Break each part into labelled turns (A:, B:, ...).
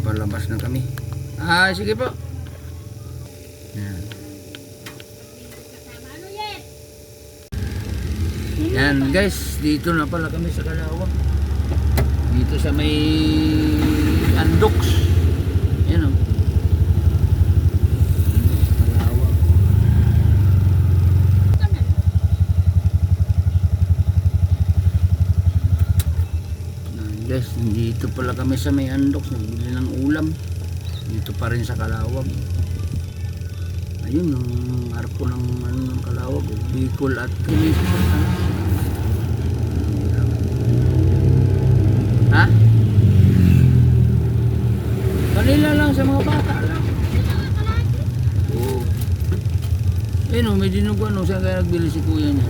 A: Palabas na kami. Sige po. Yan. Yan guys, dito na pala kami sa Kalawang. Dito sa may Andox. Yan o. Kalawang. Yan guys, dito pala kami sa may Andox. Nagbili ng ulam. Dito pa rin sa Kalawang. Ayun ang arko ng Kalawag, Bicol at Kilis. Ha? Kanila lang sa mga bata lang. Oo. Ayun o, may dinuguan o. Saan kaya nagbili si kuya niya?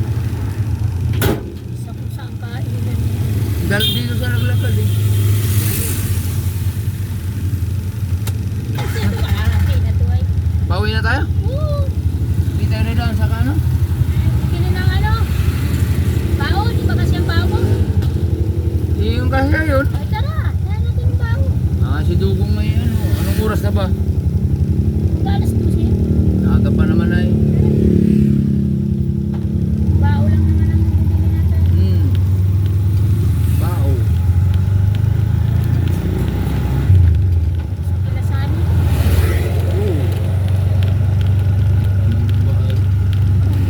B: Sa kung saan kainan.
A: Dito sa naglakad eh. Pauwi na tayo?
B: Oo.
A: Hindi tayo na doon sa kano?
B: Kino ng ano? Bao, di ba kasi ang bao?
A: Yung kasya yun.
B: Ay tara, kaya natin yung bao.
A: Si Dugong may ano. Anong oras na ba?
B: Galas po siya.
A: Aga pa naman ay.
B: Bao lang naman ang bibili natin.
A: Bao.
B: Sa Kilasani.
A: Oo.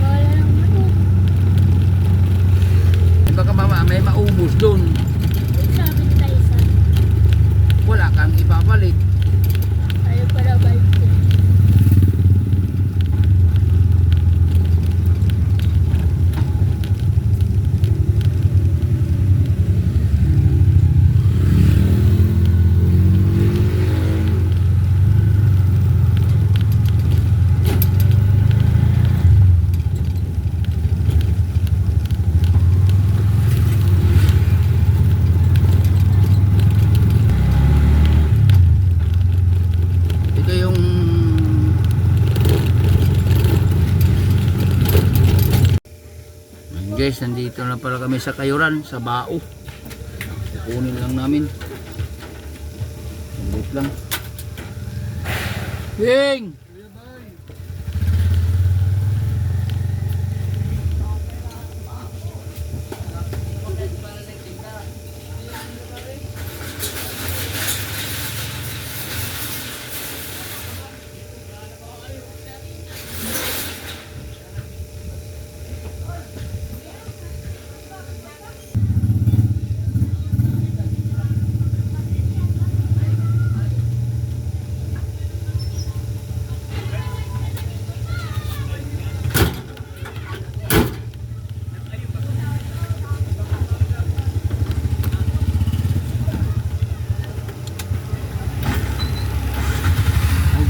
B: Wala lang ano.
A: Baka may maubos doon.
B: Ay sabi ni Taisa.
A: Wala kang ipapalit.
B: Ayaw pala balik ko.
A: Ito yung guys, nandito na pala kami sa Kayuran, sa Bao. Kukunin lang namin. Wait lang. Ping!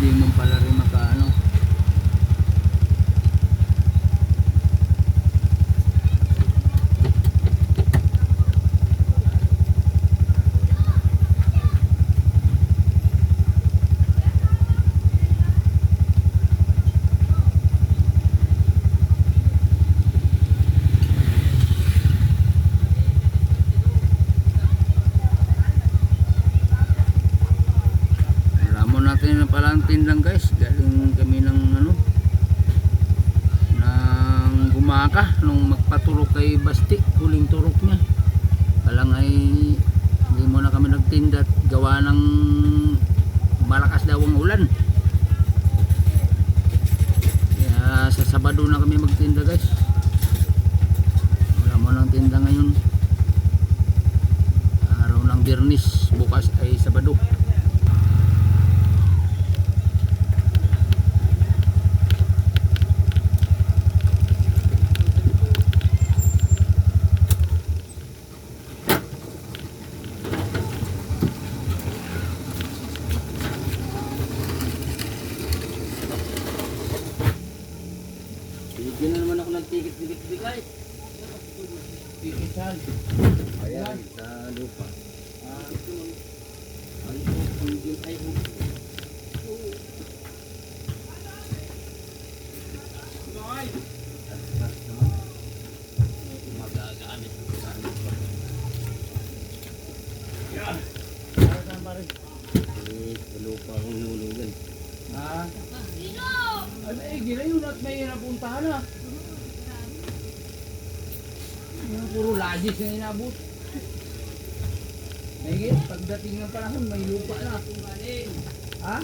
A: Di mo pala rin makaano. Natin na pala ang tindang guys, galing kami ng ano ng Gumaka nung magpaturok kay Basti, huling turok niya. Palang ay hindi mo na kami nagtinda, gawa ng malakas daw ang ulan. Kaya sa Sabado na kami magtinda guys. Wala mo ng tinda ngayon. Araw ng Biyernes, bukas ay Sabado. Bigyan na naman ako ng ticket guys. Ticket saan? Ayan, sa lupa. Ano po, pangigil ay magagamit sa lupa. Yan. Para saan pa rin?
C: akong hinulugan.
A: Ah,
B: Sino?
A: ano eh, ginayon at may napuntahan na. Yung puro lagis na inabot. May pagdating ng panahon, may lupa na. Ha?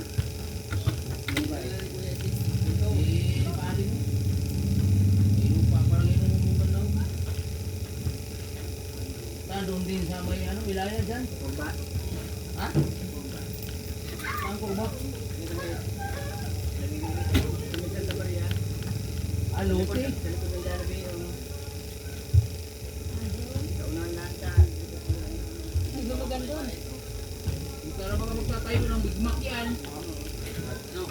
A: Paano mo? May lupa, parang inumuman na. Doon din sa may ano, wilaya dyan. Kurba. Ha? Saan kurba? Alote. Hindi maganda. Para baka magtatayo ng Big Mac yan. No.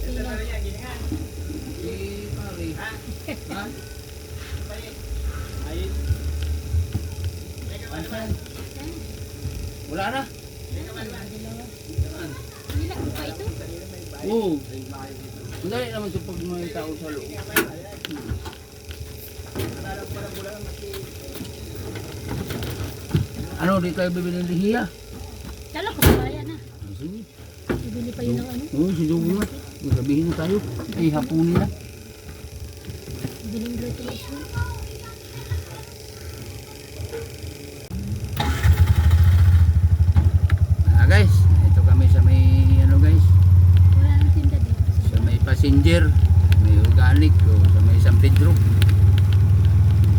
B: Sino?
A: Pare. Ha? Pansan. Wala na.
B: Nila ko pa ito.
A: Oo. Dali naman sa pag may tao sa loob. Ano, di tayo bibili ng lihiya?
B: Dala ko sa bayan na.
A: Sige.
B: Bibili pa yun ng ano.
A: Oo, sinubo na. Gabihin na tayo. Ay, hapunin na.
B: Biling rotation.
A: Guys, ito kami sa may ano guys,
B: Wala nang tinda dito.
A: sa may passenger, may organic, o sa may San Pedro. Ito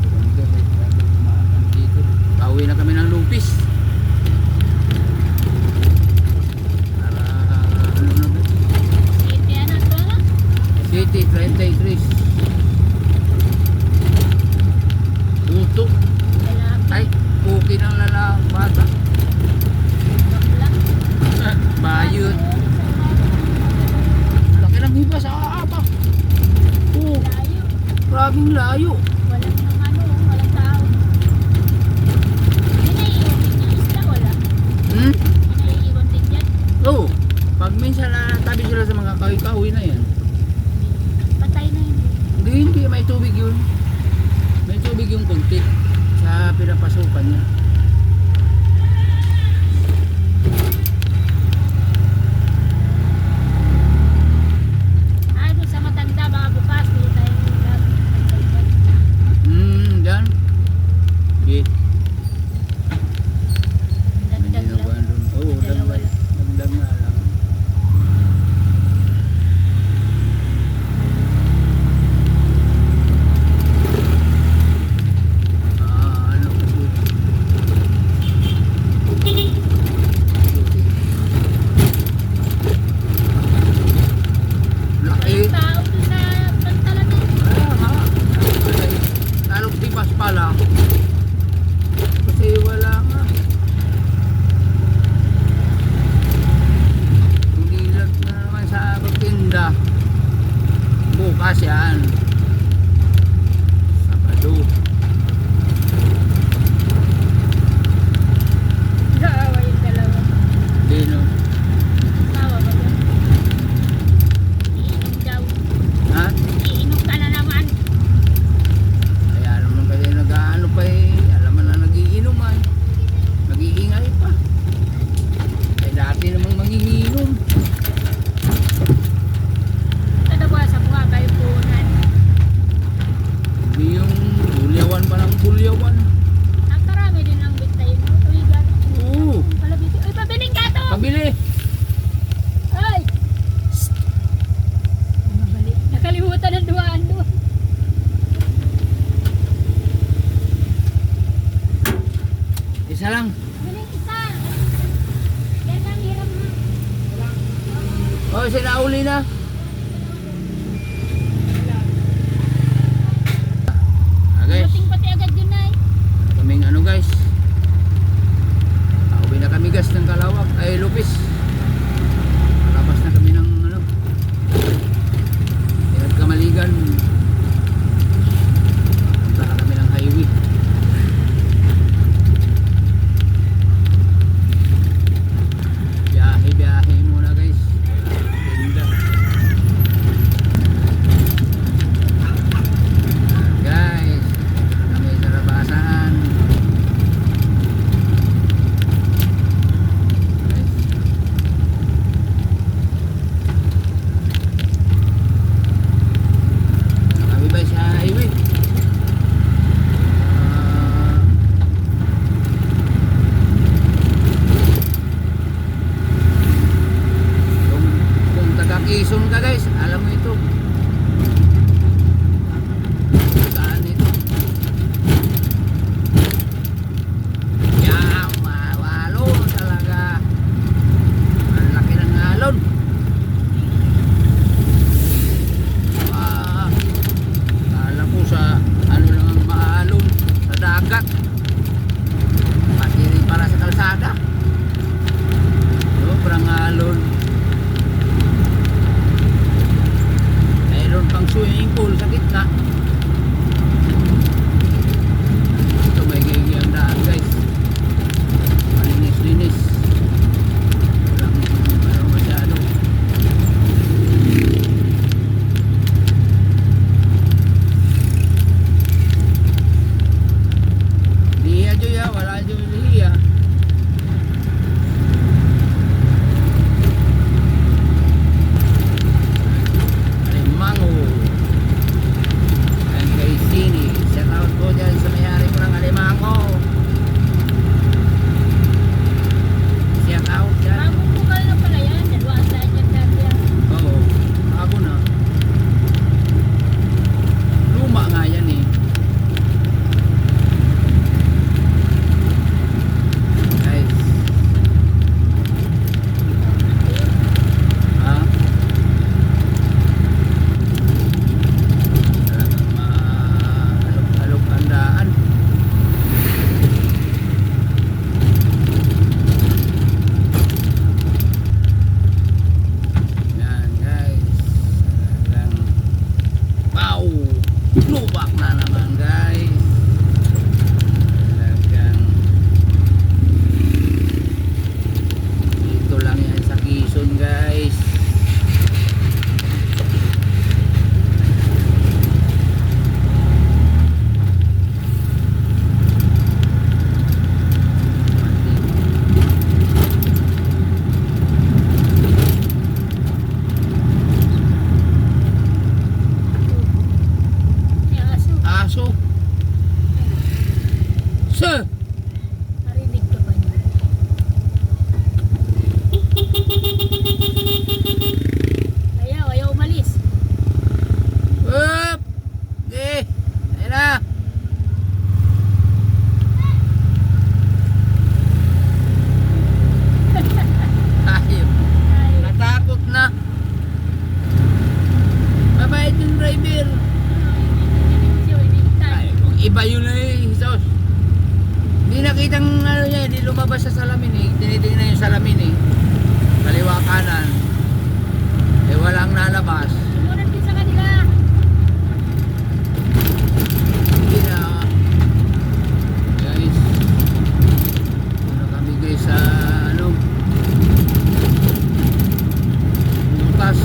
A: kami guys, may dumaan kami dito. Pauwi na kami ng Lupis. Para ano na guys,
B: City ano ito na?
A: City 33. Puto.
B: Lalaki.
A: Ay, puki ng lalaki bata.
B: Bakla.
A: Bayot. Laki ng hiba sa apa. Oo,
B: Layo.
A: grabing layo.
B: Walang ng ano. Walang tao. May naiiwan din yung isla. Wala.
A: Hmm?
B: May naiiwan din dyan.
A: Oo. Pag minsan tabi sila sa mga kahoy-kahoy na yan.
B: Patay na yun.
A: Hindi. May tubig yun. May tubig yung kunti sa pinapasukan niya.
B: Ah, doon sa matanda. Baka bukas. Dito tayo mag
A: Dyan. Sige.
B: Dagdag lang.
A: Oo,
B: Dalawa lang.
A: dagdag nga lang. Ano kasi. Laki.
B: Walang tao doon sa pantalan na yun.
A: Lalong tipas pala. Kasi wala nga. Tumilat na naman sa pagtinda. Bukas yan. Sabado.
B: Naawa yung dalawa.
A: Hindi no.
B: Tawa ba yun? Iinom daw.
A: Ha?
B: Iinom ka na naman.
A: Kaya naman kasi nag-ano pa eh. Alam mo na nagiinom ay. Nag-iingay pa. Eh dati namang manginginom.
B: Tadawa sa mga kayo punan.
A: Hindi yung bulyawan pa ng bulyawan.
B: Nakarami din ang bitay mo. Uy, gano'n.
A: Oo.
B: Palabiti. Uy, pabiling ka to!
A: Pabili.
B: Ay! Shhh! Mabali. Nakalimutan ng duwaan doon.
A: Isa lang.
B: Biling isa. Yan ang hirap mo.
A: Oh, sinauli na. Guys,
B: Buting pati agad yun ay.
A: kaming ano guys. Pauwi na kami guys ng Kalawag. Ay, Lupis. Labas na kami ng ano. Kamaligan. Punta na kami ng highway. Biyahe muna guys. Tinda. Guys, kami sa labasan. Guys, Quezon ka guys, alam mo ito. Saan ito? Yan, mawalon talaga. Ang laki ng alon. Kala ko sa ano lang ang maalon, sa dagat. Pati rin para sa kalsada. Sobrang alon. Mayroon pang swimming pool sa gitna. Ito may gigiyang daan guys. Malinis-linis. Walang masyado. Liya Joya, wala Joya liya. Alimango. And kay Sini. Shout out po dyan sa mayari ko ng Alimango. Shout out dyan.
B: Bagong bukal na pala yan. Dalawa ang daan yan dati yan.
A: Oo, bago na. Luma nga yan eh. Guys. Ha? Talagang maalok-alok ang daan. Yan guys. Talagang wow! Lubak na naman guys. Talagang dito lang yan sa Quezon guys.
B: May aso.
A: Aso. Sir!
B: Narinig ka ba niya? Ayaw umalis.
A: Up! Di! Ayun na! Ayun. Natakot na. Mabait yung driver. Ay, kung iba yun eh, Jesus. Hindi nakitang ano niya, hindi lumabas sa salamin eh. Tinitingnan yung salamin eh. Kaliwa kanan. Eh walang nalabas.
B: Sumunod din sa kanila.
A: Hindi na. Guys. Ano kami guys sa ano. Butas.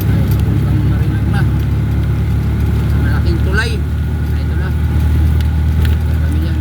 A: Ay, puntang Marilag na. Sa malaking tulay. Ay, ito na. Kaya kami yan.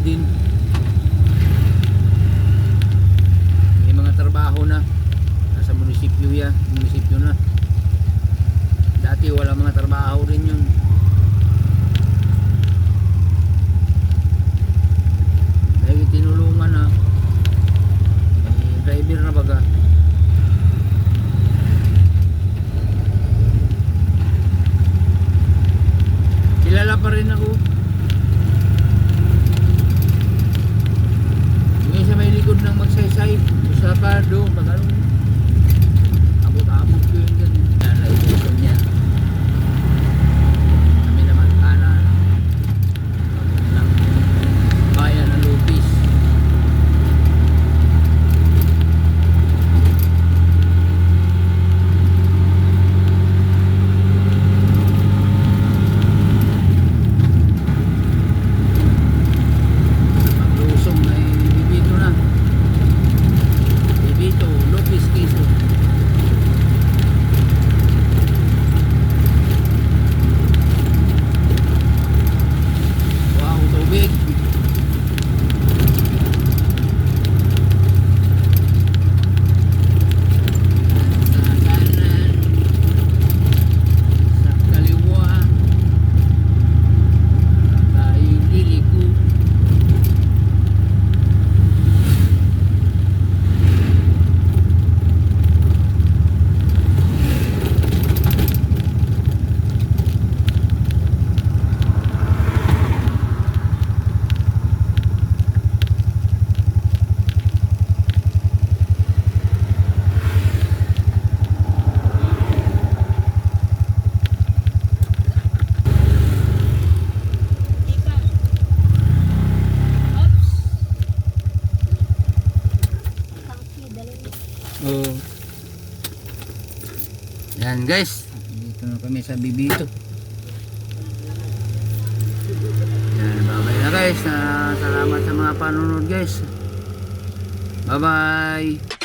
A: din. May mga trabaho na. Nasa munisipyo na. Dati wala mga trabaho rin yun. Dahil tinulungan na. May driver na baga. Kilala pa rin ako. Yung sa may likod ng magsaysay. Sa Pardo. Pag ano. Abot-abot ko yun dyan. Nalaibusan niya. Kami naman kanan. Ng bayan ng Lupis. Paglusong ay Bibito na. Bibito, Lupis, Quezon. Wow, tubig. Sa kanan, sa kaliwa, tayo liliko.
B: Teka. Oops. Tangki, dalawa.
A: Oh. Yan guys, dito na kami sa Bibito. Yan, bye-bye na guys. Salamat sa mga panonood guys. Bye-bye.